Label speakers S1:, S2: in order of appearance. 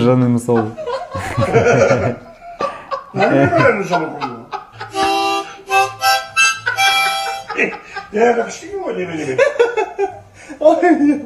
S1: Canım sağ ol.
S2: Ben de böyle sana koyuyorum. Ya yakıştı mı o demeli? Ay ya.